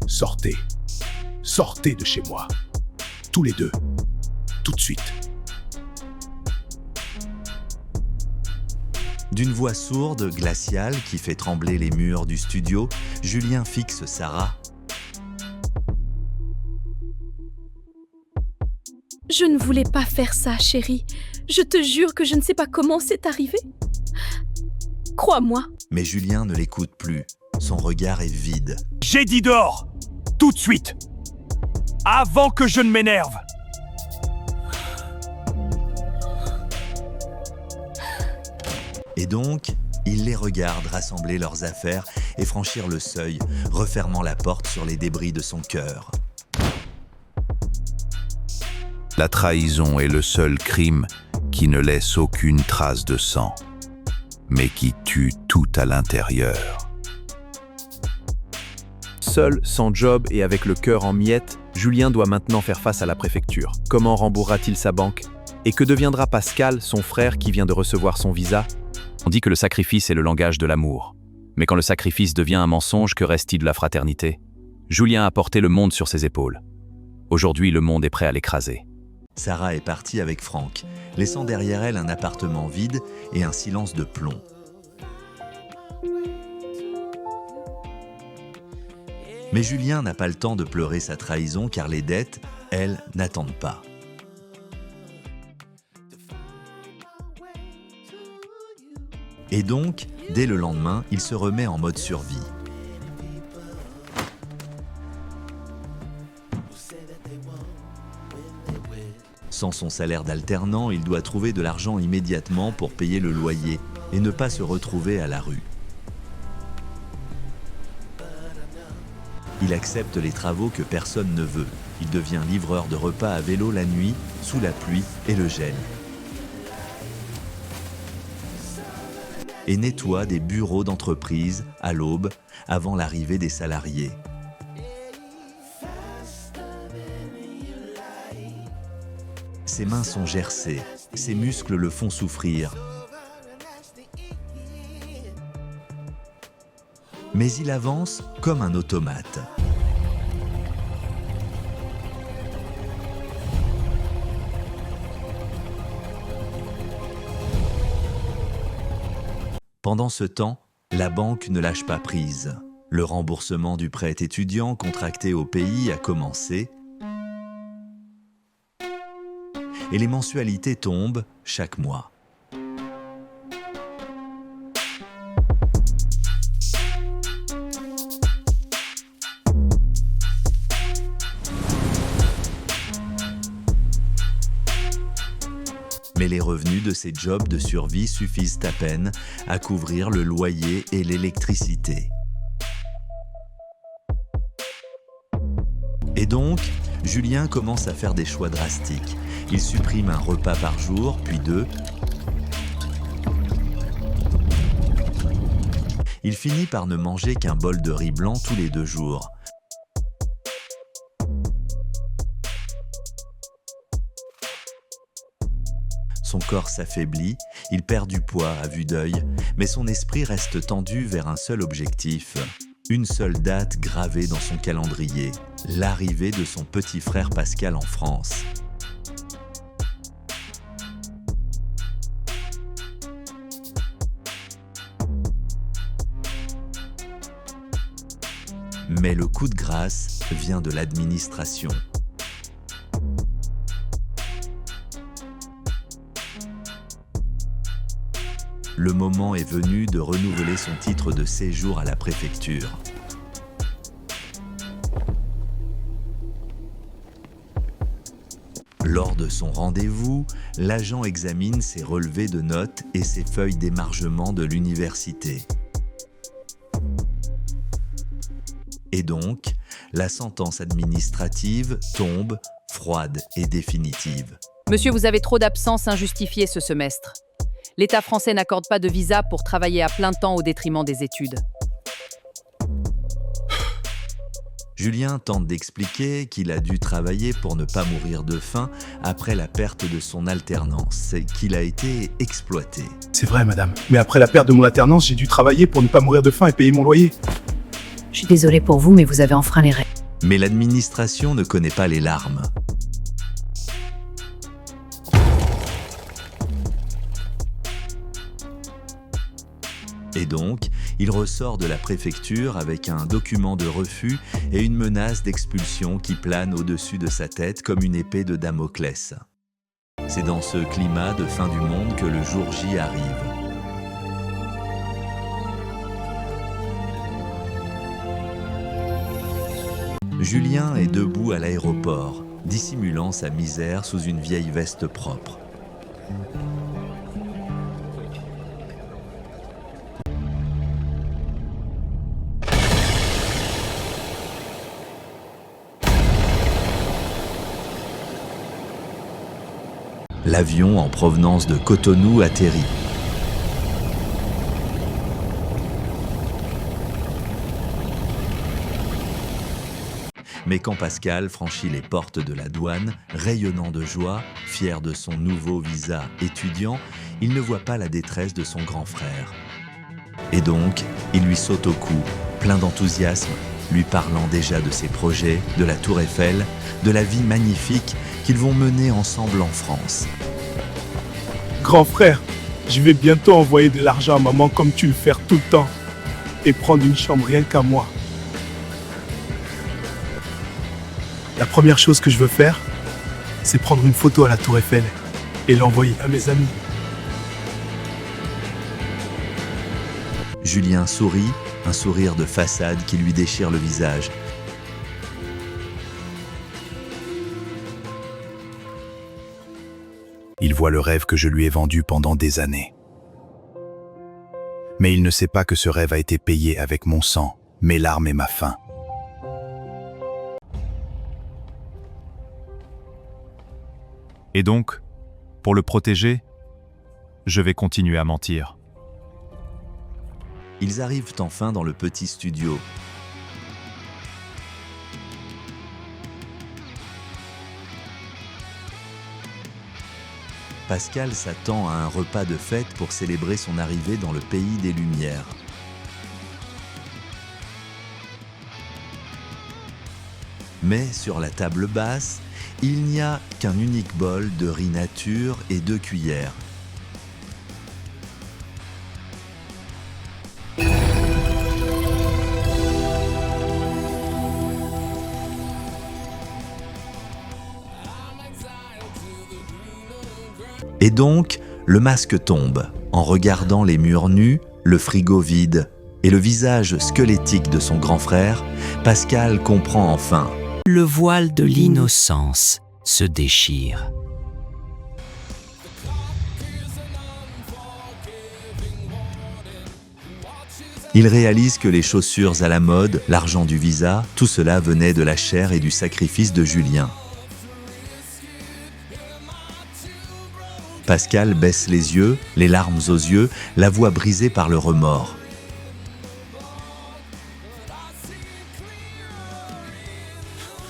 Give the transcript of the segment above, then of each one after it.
Sortez. Sortez de chez moi. Tous les deux. Tout de suite. D'une voix sourde, glaciale, qui fait trembler les murs du studio, Julien fixe Sarah. Je ne voulais pas faire ça, chérie. Je te jure que je ne sais pas comment c'est arrivé. Crois-moi. Mais Julien ne l'écoute plus. Son regard est vide. J'ai dit dehors. Tout de suite. Avant que je ne m'énerve. Et donc, il les regarde rassembler leurs affaires et franchir le seuil, refermant la porte sur les débris de son cœur. La trahison est le seul crime qui ne laisse aucune trace de sang, mais qui tue tout à l'intérieur. Seul, sans job et avec le cœur en miettes, Julien doit maintenant faire face à la préfecture. Comment remboursera-t-il sa banque? Et que deviendra Pascal, son frère qui vient de recevoir son visa? On dit que le sacrifice est le langage de l'amour. Mais quand le sacrifice devient un mensonge, que reste-t-il de la fraternité? Julien a porté le monde sur ses épaules. Aujourd'hui, le monde est prêt à l'écraser. Sarah est partie avec Franck, laissant derrière elle un appartement vide et un silence de plomb. Mais Julien n'a pas le temps de pleurer sa trahison car les dettes, elles, n'attendent pas. Et donc, dès le lendemain, il se remet en mode survie. Sans son salaire d'alternant, il doit trouver de l'argent immédiatement pour payer le loyer et ne pas se retrouver à la rue. Il accepte les travaux que personne ne veut. Il devient livreur de repas à vélo la nuit, sous la pluie et le gel. Et nettoie des bureaux d'entreprise à l'aube, avant l'arrivée des salariés. Ses mains sont gercées, ses muscles le font souffrir. Mais il avance comme un automate. Pendant ce temps, la banque ne lâche pas prise. Le remboursement du prêt étudiant contracté au pays a commencé et les mensualités tombent chaque mois. Mais les revenus de ces jobs de survie suffisent à peine à couvrir le loyer et l'électricité. Et donc, Julien commence à faire des choix drastiques. Il supprime un repas par jour, puis 2. Il finit par ne manger qu'un bol de riz blanc tous les 2 jours. Son corps s'affaiblit, il perd du poids à vue d'œil, mais son esprit reste tendu vers un seul objectif. Une seule date gravée dans son calendrier, l'arrivée de son petit frère Pascal en France. Mais le coup de grâce vient de l'administration. Le moment est venu de renouveler son titre de séjour à la préfecture. Lors de son rendez-vous, l'agent examine ses relevés de notes et ses feuilles d'émargement de l'université. Et donc, la sentence administrative tombe, froide et définitive. Monsieur, vous avez trop d'absences injustifiées ce semestre. L'État français n'accorde pas de visa pour travailler à plein temps au détriment des études. Julien tente d'expliquer qu'il a dû travailler pour ne pas mourir de faim après la perte de son alternance et qu'il a été exploité. C'est vrai, madame. Mais après la perte de mon alternance, j'ai dû travailler pour ne pas mourir de faim et payer mon loyer. Je suis désolée pour vous, mais vous avez enfreint les règles. Mais l'administration ne connaît pas les larmes. Et donc, il ressort de la préfecture avec un document de refus et une menace d'expulsion qui plane au-dessus de sa tête comme une épée de Damoclès. C'est dans ce climat de fin du monde que le jour J arrive. Julien est debout à l'aéroport, dissimulant sa misère sous une vieille veste propre. L'avion en provenance de Cotonou atterrit. Mais quand Pascal franchit les portes de la douane, rayonnant de joie, fier de son nouveau visa étudiant, il ne voit pas la détresse de son grand frère. Et donc, il lui saute au cou, plein d'enthousiasme, lui parlant déjà de ses projets, de la Tour Eiffel, de la vie magnifique qu'ils vont mener ensemble en France. Grand frère, je vais bientôt envoyer de l'argent à maman comme tu le fais tout le temps. Et prendre une chambre rien qu'à moi. La première chose que je veux faire, c'est prendre une photo à la Tour Eiffel et l'envoyer à mes amis. Julien sourit, un sourire de façade qui lui déchire le visage. Il voit le rêve que je lui ai vendu pendant des années. Mais il ne sait pas que ce rêve a été payé avec mon sang, mes larmes et ma faim. Et donc, pour le protéger, je vais continuer à mentir. Ils arrivent enfin dans le petit studio. Pascal s'attend à un repas de fête pour célébrer son arrivée dans le pays des Lumières. Mais sur la table basse, il n'y a qu'un unique bol de riz nature et 2 cuillères. Et donc, le masque tombe, en regardant les murs nus, le frigo vide et le visage squelettique de son grand frère, Pascal comprend enfin. Le voile de l'innocence se déchire. Il réalise que les chaussures à la mode, l'argent du visa, tout cela venait de la chair et du sacrifice de Julien. Pascal baisse les yeux, les larmes aux yeux, la voix brisée par le remords.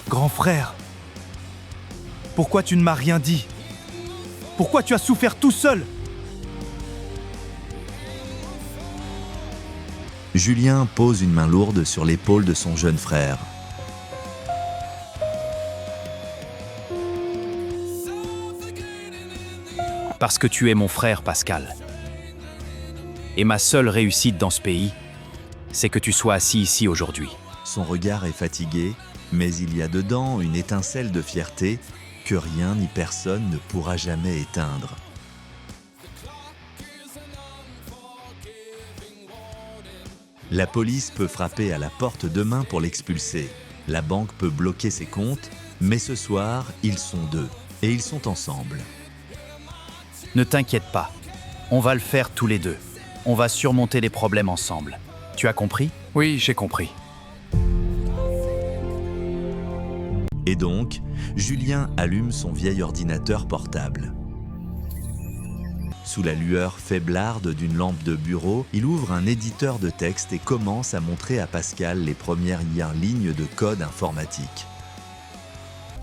Grand frère, pourquoi tu ne m'as rien dit? Pourquoi tu as souffert tout seul? Julien pose une main lourde sur l'épaule de son jeune frère. Parce que tu es mon frère, Pascal. Et ma seule réussite dans ce pays, c'est que tu sois assis ici aujourd'hui. Son regard est fatigué, mais il y a dedans une étincelle de fierté que rien ni personne ne pourra jamais éteindre. La police peut frapper à la porte demain pour l'expulser. La banque peut bloquer ses comptes, mais ce soir, ils sont 2 et ils sont ensemble. Ne t'inquiète pas, on va le faire tous les 2. On va surmonter les problèmes ensemble. Tu as compris? Oui, j'ai compris. Et donc, Julien allume son vieil ordinateur portable. Sous la lueur faiblarde d'une lampe de bureau, il ouvre un éditeur de texte et commence à montrer à Pascal les premières lignes de code informatique.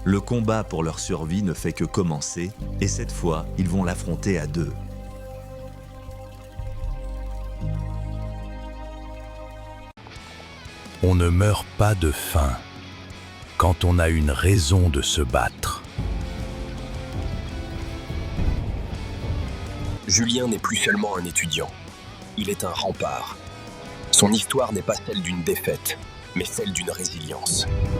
Le combat pour leur survie ne fait que commencer, et cette fois, ils vont l'affronter à 2. On ne meurt pas de faim quand on a une raison de se battre. Julien n'est plus seulement un étudiant. Il est un rempart. Son histoire n'est pas celle d'une défaite, mais celle d'une résilience.